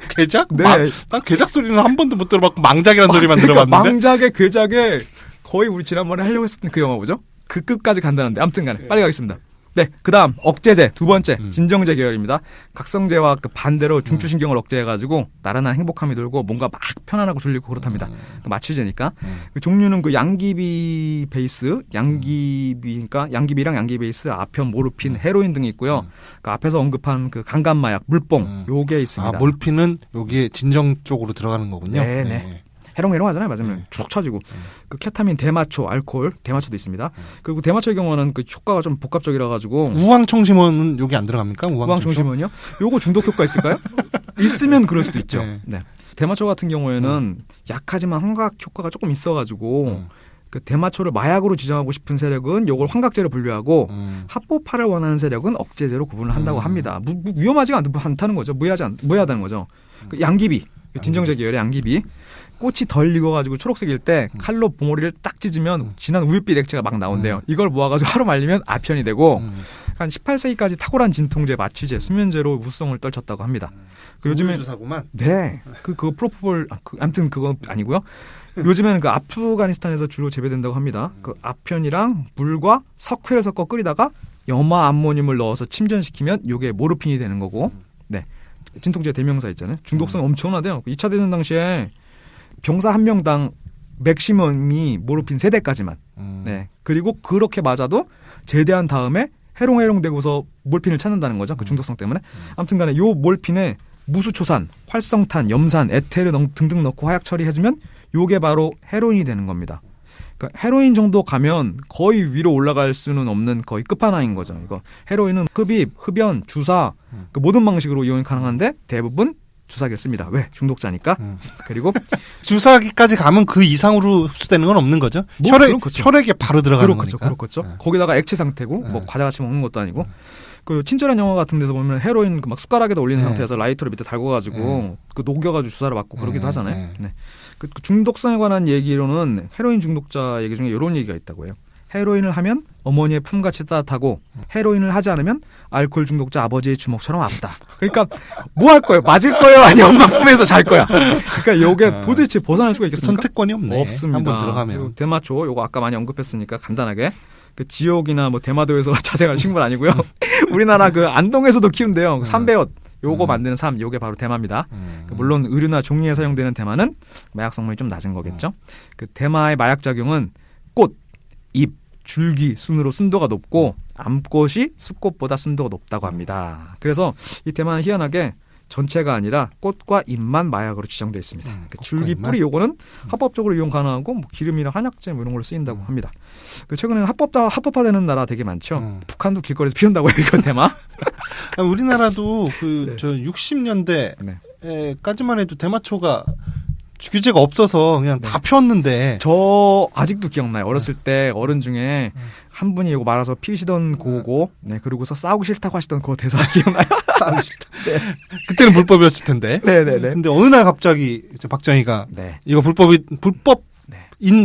괴작? 네. 난 괴작 소리는 한 번도 못 들어봤고 망작이라는 소리만 그러니까 들어봤는데. 망작의 괴작에 거의 우리 지난번에 하려고 했었던 그 영화 뭐죠? 그 끝까지 간다는데 아무튼 간에 빨리 가겠습니다. 네, 그 다음 억제제 두 번째 진정제 계열입니다. 각성제와 그 반대로 중추신경을 억제해가지고 나른한 행복함이 들고 뭔가 막 편안하고 졸리고 그렇답니다. 그 마취제니까 그 종류는 그 양귀비 베이스, 양귀비니까 양귀비랑 양귀 베이스, 아편, 모르핀, 헤로인 등이 있고요. 그 앞에서 언급한 그 강간마약 물뽕 요게 있습니다. 아 몰핀은 여기에 진정 쪽으로 들어가는 거군요. 네. 해롱해롱 하잖아요. 맞으면 쭉 쳐지고. 그 케타민, 대마초, 알코올, 대마초도 있습니다. 그리고 대마초의 경우는 그 효과가 좀 복합적이라 가지고 우황청심원은 여기 안 들어갑니까? 우황청심원이요? 요거 중독 효과 있을까요? 있으면 그럴 수도 있죠. 네. 대마초 같은 경우에는 약하지만 환각 효과가 조금 있어 가지고 그 대마초를 마약으로 지정하고 싶은 세력은 요걸 환각제로 분류하고 합법화를 원하는 세력은 억제제로 구분을 한다고 합니다. 위험하지가 않다는 거죠. 무해하다는 거죠. 그 양귀비 진정제 계열의 양귀비. 꽃이 덜 익어가지고 초록색일 때 칼로 봉오리를 딱 찢으면 진한 우윳빛 액체가 막 나온대요. 이걸 모아가지고 하루 말리면 아편이 되고 한 18세기까지 탁월한 진통제, 마취제, 수면제로 우수성을 떨쳤다고 합니다. 요즘에 주사구만. 네, 그 프로포폴 아무튼 그건 아니고요. 요즘에는 그 아프가니스탄에서 주로 재배된다고 합니다. 그 아편이랑 물과 석회를 섞어 끓이다가 염화 암모늄을 넣어서 침전시키면 요게 모르핀이 되는 거고. 네. 진통제 대명사 있잖아요. 중독성이 엄청나대요. 2차 대전 당시에 병사 한 명당 맥시멈이 모르핀 3대까지만. 네. 그리고 그렇게 맞아도 제대한 다음에 해롱해롱되고서 몰핀을 찾는다는 거죠. 그 중독성 때문에. 아무튼 간에 요 몰핀에 무수초산, 활성탄, 염산, 에테르 등등 넣고 화약 처리해주면 요게 바로 헤로인이 되는 겁니다. 그러니까 헤로인 정도 가면 거의 위로 올라갈 수는 없는 거의 끝판왕인 거죠. 이거 헤로인은 흡입, 흡연, 주사 그 모든 방식으로 이용이 가능한데 대부분 주사기를 씁니다. 왜? 중독자니까. 그리고 주사기까지 가면 그 이상으로 흡수되는 건 없는 거죠. 뭐 혈액에 바로 들어가는 거니까. 그렇겠죠. 네. 거기다가 액체 상태고 뭐 과자같이 먹는 것도 아니고. 그 친절한 영화 같은 데서 보면 헤로인 막 숟가락에다 올리는 상태에서 라이터를 밑에 달궈가지고 그 녹여가지고 주사를 맞고 그러기도 하잖아요. 네. 그 중독성에 관한 얘기로는 헤로인 중독자 얘기 중에 이런 얘기가 있다고 해요. 헤로인을 하면 어머니의 품같이 따뜻하고 헤로인을 하지 않으면 알코올 중독자 아버지의 주먹처럼 아프다. 그러니까 뭐 할 거예요? 맞을 거예요? 아니 엄마 품에서 잘 거야? 그러니까 요게 도대체 벗어날 수가 있겠습니까? 선택권이 없네. 없습니다. 한번 들어가면. 대마초 요거 아까 많이 언급했으니까 간단하게. 그 지옥이나 뭐 대마도에서 자생할 식물 아니고요. 우리나라 그 안동에서도 키운대요. 삼배옷 요거 만드는 삶 요게 바로 대마입니다. 물론 의류나 종이에 사용되는 대마는 마약 성분이 좀 낮은 거겠죠. 그 대마의 마약 작용은 꽃, 잎, 줄기 순으로 순도가 높고 암꽃이 수꽃보다 순도가 높다고 합니다. 그래서 이 대마는 희한하게 전체가 아니라 꽃과 잎만 마약으로 지정되어 있습니다. 그 줄기, 뿌리 요거는 합법적으로 이용 가능하고 뭐 기름이나 한약재 뭐 이런 걸로 쓰인다고 합니다. 그 최근에는 합법화되는 나라 되게 많죠. 북한도 길거리에서 피운다고 해요. 이건 대마. 우리나라도 그 저 60년대까지만 해도 대마초가 규제가 없어서 그냥 다 피웠는데. 저 아직도 기억나요. 어렸을 때 어른 중에 한 분이 이거 말아서 피우시던 그거, 네, 그리고서 싸우기 싫다고 하시던 그거 대사 기억나요? 싸우기 싫다. 네. 그때는 불법이었을 텐데. 네네네. 근데 어느 날 갑자기 박정희가 네. 이거 불법인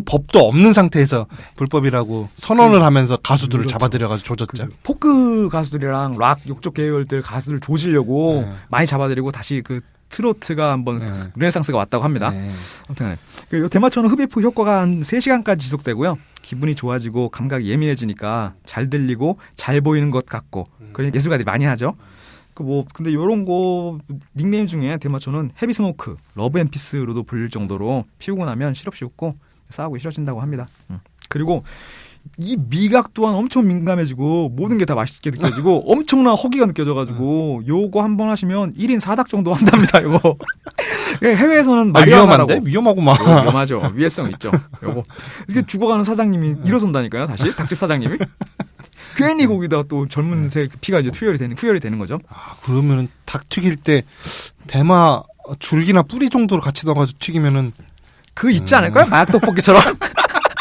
법도 없는 상태에서 불법이라고 선언을 하면서 가수들을 그렇죠. 잡아들여가지고 조졌죠. 그 포크 가수들이랑 락 욕조 계열들 가수들 조지려고 많이 잡아들이고 다시 그 트로트가 한번 르네상스가 왔다고 합니다. 아무튼 그 대마초는 흡입 후 효과가 한 3시간까지 지속되고요. 기분이 좋아지고 감각이 예민해지니까 잘 들리고 잘 보이는 것 같고 그런 예술가들이 많이 하죠. 그 뭐 근데 요런 거 닉네임 중에 대마초는 헤비 스모크, 러브 앤 피스로도 불릴 정도로 피우고 나면 시럽시 웃고 싸우기 싫어진다고 합니다. 그리고 이 미각 또한 엄청 민감해지고 모든 게 다 맛있게 느껴지고 엄청난 허기가 느껴져가지고 요거 한번 하시면 1인 4닭 정도 한답니다. 요거 해외에서는 위험한데? 위험하구만. 위험하죠. 위해성 있죠. 요거 이게 죽어가는 사장님이 일어선다니까요. 다시 닭집 사장님이 괜히 거기다 또 젊은 새 피가 이제 후열이 되는 거죠. 아, 그러면은 닭 튀길 때 대마 줄기나 뿌리 정도로 같이 넣어가지고 튀기면은 그 있지 않을까요? 마약 떡볶이처럼.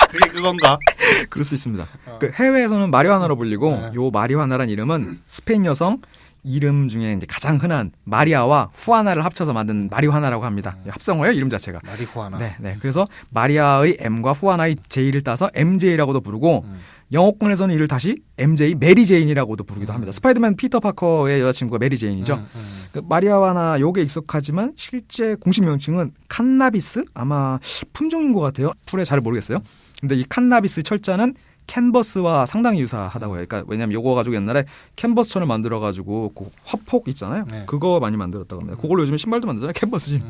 그게 그건가? 그럴 수 있습니다. 그 해외에서는 마리화나로 불리고 요 마리화나란 이름은 스페인 여성 이름 중에 이제 가장 흔한 마리아와 후아나를 합쳐서 만든 마리화나라고 합니다. 합성어예요, 이름 자체가. 마리후아나. 네. 그래서 마리아의 M과 후아나의 J를 따서 MJ라고도 부르고 영어권에서는 이를 다시 MJ, 메리 제인이라고도 부르기도 합니다. 스파이더맨 피터 파커의 여자친구가 메리 제인이죠. 그 마리아와나 요게 익숙하지만 실제 공식 명칭은 칸나비스? 아마 품종인 것 같아요. 풀에 잘 모르겠어요. 근데 이 칸나비스 철자는 캔버스와 상당히 유사하다고 해요. 그러니까 왜냐면 요거 가지고 옛날에 캔버스천을 만들어가지고 그 화폭 있잖아요. 네. 그거 많이 만들었다고 합니다. 그걸로 요즘에 신발도 만들잖아요. 캔버스지. 네.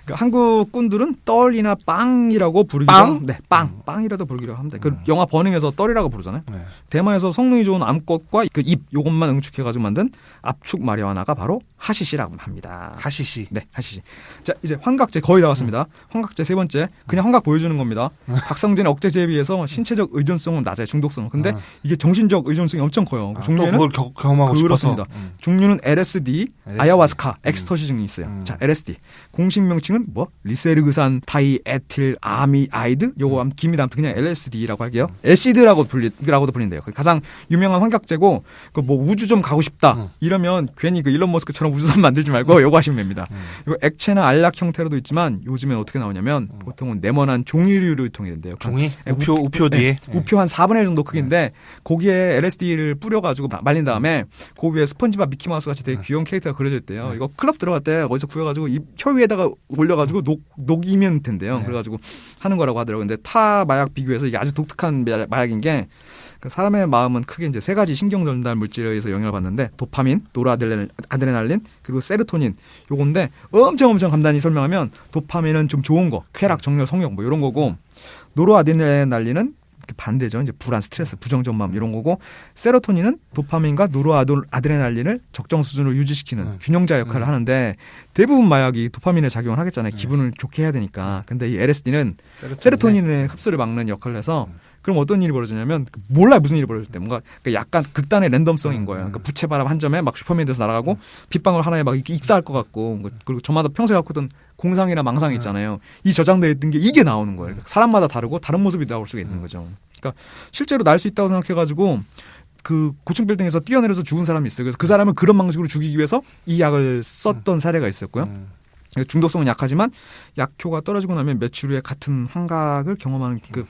그러니까 한국 꾼들은 떨이나 빵이라고 부르기도 합니다. 네, 빵이라도 부르기로 합니다. 그 영화 버닝에서 떨이라고 부르잖아요. 네. 대마에서 성능이 좋은 암꽃과 그 잎 요것만 응축해가지고 만든 압축 마리화나가 바로 하시시라고 합니다. 하시시. 네, 하시시. 자, 이제 환각제 거의 다 왔습니다. 환각제 세 번째. 그냥 환각 보여주는 겁니다. 각성제나 억제제에 비해서 신체적 의존성 위험성은 낮아요. 중독성은. 근데 이게 정신적 의존성이 엄청 커요. 종류에는 또 그걸 경험하고 그렇습니다. 싶어서. 종류는 LSD, 아야와스카, 엑스터시 등이 있어요. 자, LSD. 공식 명칭은 뭐? 리세르그산 다이에틸 아미아이드? 요거 깁니다. 아무튼 그냥 LSD라고 할게요. LSD라고도 불린대요. 가장 유명한 환각제고 그 뭐 우주 좀 가고 싶다. 이러면 괜히 그 일론 머스크처럼 우주선 만들지 말고 요거 하시면 됩니다. 이거 액체나 알약 형태로도 있지만 요즘엔 어떻게 나오냐면 보통은 네모난 종이류로 유통이 된대요. 종이? 우표 뒤에? 우표 한 4분의 1 정도 크기인데 거기에 LSD를 뿌려가지고 말린 다음에 그 위에 스펀지밥 미키마우스 같이 되게 귀여운 캐릭터가 그려져 있대요. 이거 클럽 들어갈 때 어디서 구해가지고 혀 위에다가 올려가지고 녹이면 된대요. 그래가지고 하는 거라고 하더라고요. 근데 타 마약 비교해서 이게 아주 독특한 마약인 게 사람의 마음은 크게 이제 세 가지 신경 전달 물질에 의해서 영향을 받는데 도파민, 노르아드레날린, 그리고 세로토닌 요건데 엄청 간단히 설명하면 도파민은 좀 좋은 거, 쾌락, 정열, 성욕 뭐 이런 거고 노르아드레날린은 반대죠. 이제 불안, 스트레스, 부정적 마음 이런 거고 세로토닌은 도파민과 노르아드레날린을 적정 수준으로 유지시키는 균형자 역할을 하는데 대부분 마약이 도파민에 작용을 하겠잖아요. 기분을 좋게 해야 되니까. 근데 이 LSD는 세로토닌의 흡수를 막는 역할을 해서 그럼 어떤 일이 벌어지냐면 몰라요. 무슨 일이 벌어질 때 뭔가 약간 극단의 랜덤성인 거예요. 그러니까 부채바람 한 점에 막 슈퍼맨이 돼서 날아가고 빗방울 하나에 막 익사할 것 같고 그리고 저마다 평소에 갖고 있던 공상이나 망상이 있잖아요. 이 저장되어 있던 게 이게 나오는 거예요. 사람마다 다르고 다른 모습이 나올 수가 있는 거죠. 그러니까 실제로 날 수 있다고 생각해가지고 그 고층 빌딩에서 뛰어내려서 죽은 사람이 있어요. 그래서 그 사람을 그런 방식으로 죽이기 위해서 이 약을 썼던 사례가 있었고요. 중독성은 약하지만 약효가 떨어지고 나면 며칠 후에 같은 환각을 경험하는 그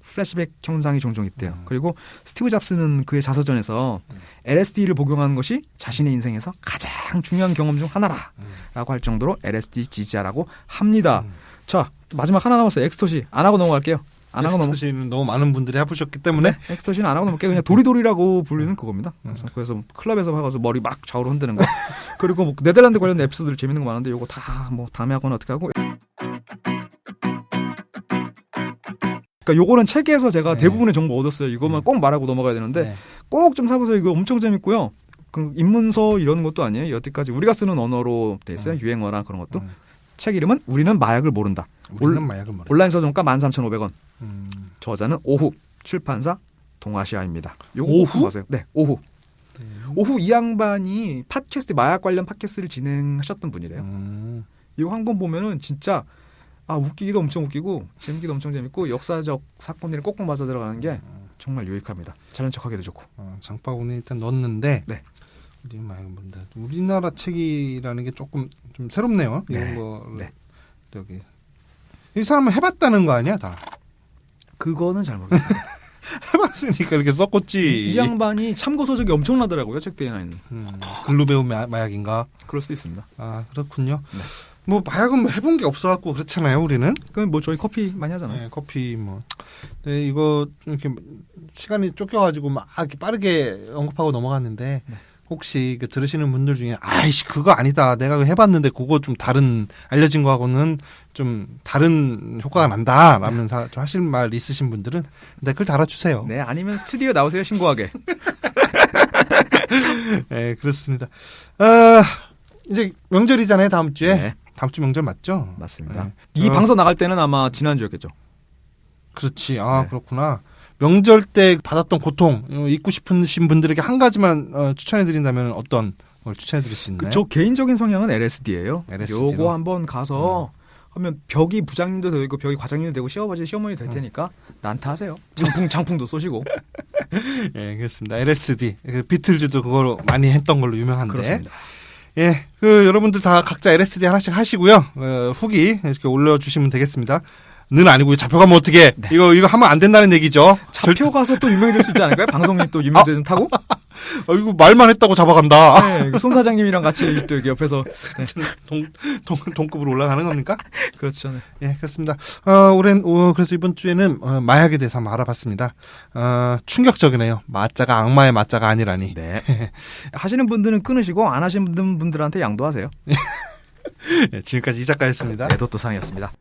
플래시백 현상이 종종 있대요. 그리고 스티브 잡스는 그의 자서전에서 LSD를 복용하는 것이 자신의 인생에서 가장 중요한 경험 중 하나라라고 할 정도로 LSD 지지자라고 합니다. 자, 마지막 하나 남았어요. 엑스터시. 안 하고 넘어갈게요. 엑스터시는 너무 많은 분들이 해보셨기 때문에 엑스터시는 안 하고 넘어갈게요. 그냥 도리도리라고 불리는 그겁니다. 그래서 클럽에서 가서 머리 막 좌우로 흔드는 거. 그리고 뭐 네덜란드 관련 에피소드들 재밌는 거 많은데 요거 다 뭐 다음에 하거나 어떻게 하고. 그러니까 요거는 책에서 제가 대부분의 정보 얻었어요. 이거만 꼭 말하고 넘어가야 되는데 꼭 좀 사보세요. 이거 엄청 재밌고요. 그 입문서 이런 것도 아니에요. 여태까지 우리가 쓰는 언어로 돼 있어요. 유행어나 그런 것도. 책 이름은 우리는 마약을 모른다. 우리는 마약을 모른다. 온라인 서점가 13,500원. 저자는 오후. 출판사 동아시아입니다. 오후? 맞아요. 네, 오후. 오후 이 양반이 팟캐스트 마약 관련 팟캐스트를 진행하셨던 분이래요. 이거 한 권 보면은 진짜 웃기기도 엄청 웃기고 재밌기도 엄청 재밌고 역사적 사건들이 꼭꼭 맞아 들어가는 게 정말 유익합니다. 잘난 척하기도 좋고. 장바구니 일단 넣었는데 네. 우리 마약을 모른다. 우리나라 책이라는 게 조금 좀 새롭네요. 이런 거 여기 이 사람은 해봤다는 거 아니야 다? 그거는 잘 모르겠어요. 해봤으니까 이렇게 썼겠지. 이 양반이 참고 서적이 엄청나더라고요. 책 뒤에 있는. 글로 배운 마약인가? 그럴 수도 있습니다. 아 그렇군요. 네. 뭐 마약은 해본 게 없어갖고 그렇잖아요. 우리는. 그럼 뭐 저희 커피 많이 하잖아요. 네, 커피 뭐. 네, 이거 이렇게 시간이 쫓겨가지고 막 이렇게 빠르게 언급하고 넘어갔는데 혹시 들으시는 분들 중에 아이씨 그거 아니다. 내가 해봤는데 그거 좀 다른 알려진 거하고는 좀 다른 효과가 난다라는 좀 하실 말 있으신 분들은 댓글 달아주세요. 네, 아니면 스튜디오 나오세요 신고하게. 네, 그렇습니다. 이제 명절이잖아요. 다음 주에. 네. 다음 주 명절 맞죠? 맞습니다. 네. 이 방송 나갈 때는 아마 지난주였겠죠. 그렇지. 그렇구나. 명절 때 받았던 고통 잊고 싶으신 분들에게 한 가지만 추천해드린다면 어떤 걸 추천해드릴 수 있나요? 저 개인적인 성향은 LSD예요. LSD 요거 한번 가서 하면 벽이 부장님도 되고 벽이 과장님도 되고 시어머니 시어머니 될 테니까 난타하세요. 장풍도 쏘시고. 예, 그렇습니다. LSD 비틀즈도 그걸 많이 했던 걸로 유명한데. 그렇습니다. 예, 여러분들 다 각자 LSD 하나씩 하시고요. 후기 이렇게 올려주시면 되겠습니다. 는 아니고 잡혀가면 어떻게? 네. 이거 하면 안 된다는 얘기죠. 잡혀가서 또 유명해질 수 있지 않을까요? 방송이 또 유명세 좀 타고? 이거 말만 했다고 잡아간다. 네, 손 사장님이랑 같이 또 여기 옆에서 동급으로 올라가는 겁니까? 그렇죠. 네. 예, 그렇습니다. 그래서 이번 주에는 마약에 대해서 한번 알아봤습니다. 충격적이네요. 마자가 악마의 마자가 아니라니. 네. 하시는 분들은 끊으시고 안 하시는 분들한테 양도하세요. 네, 지금까지 이 작가였습니다. 애도토상이었습니다.